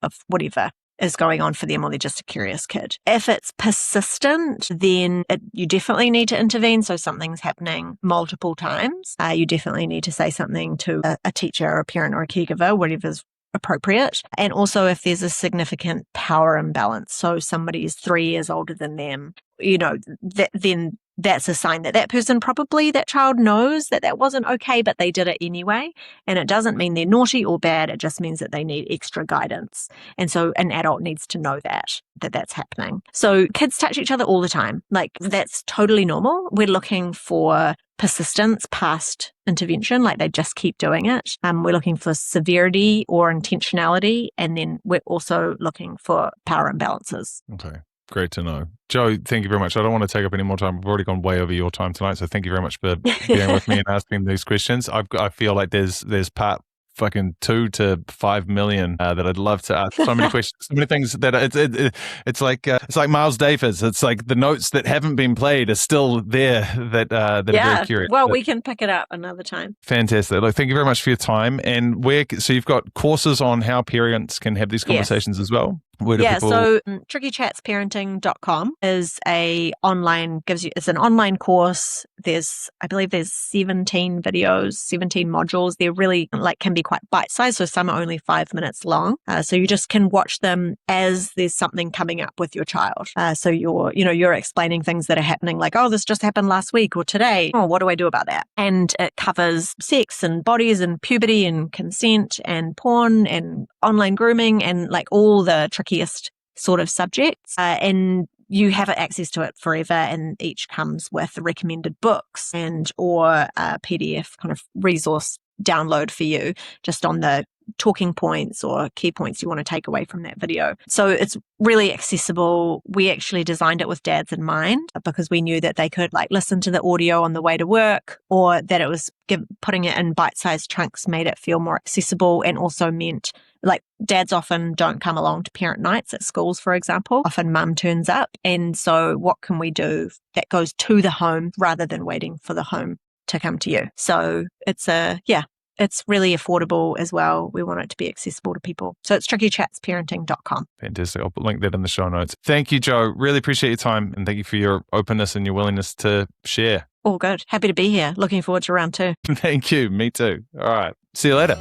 of whatever is going on for them, or they're just a curious kid. If it's persistent, then you definitely need to intervene. So something's happening multiple times. You definitely need to say something to a teacher or a parent or a caregiver, whatever's appropriate. And also if there's a significant power imbalance, so somebody is 3 years older than them, then that's a sign that that person, probably that child, knows that that wasn't okay, but they did it anyway. And it doesn't mean they're naughty or bad. It just means that they need extra guidance. And so an adult needs to know that that's happening. So kids touch each other all the time. Like, that's totally normal. We're looking for persistence past intervention, like they just keep doing it. We're looking for severity or intentionality. And then we're also looking for power imbalances. Okay. Great to know. Jo, thank you very much. I don't want to take up any more time. We've already gone way over your time tonight. So thank you very much for being with me and asking these questions. I feel like there's part fucking 2 to 5 million that I'd love to ask. So many questions, so many things that it's like Miles Davis. It's like the notes that haven't been played are still there that are very curious. Well, we can pick it up another time. Fantastic. Look, thank you very much for your time. And so you've got courses on how parents can have these conversations as well. So trickychatsparenting.com is it's an online course. I believe there's 17 videos, 17 modules. They're really can be quite bite-sized. So some are only 5 minutes long. So you just can watch them as there's something coming up with your child. So you're explaining things that are happening, like, oh, this just happened last week or today. Oh, what do I do about that? And it covers sex and bodies and puberty and consent and porn and online grooming and like all the trickiest sort of subjects. And you have access to it forever, and each comes with recommended books or a PDF kind of resource download for you just on the talking points or key points you want to take away from that video. So it's really accessible. We actually designed it with dads in mind because we knew that they could listen to the audio on the way to work, or that it was putting it in bite-sized chunks made it feel more accessible, and also meant dads often don't come along to parent nights at schools, for example. Often mum turns up. And so what can we do that goes to the home rather than waiting for the home to come to you? So it's really affordable as well. We want it to be accessible to people. So it's trickychatsparenting.com. Fantastic. I'll link that in the show notes. Thank you, Jo. Really appreciate your time, and thank you for your openness and your willingness to share. All good. Happy to be here. Looking forward to round 2. Thank you. Me too. All right. See you later.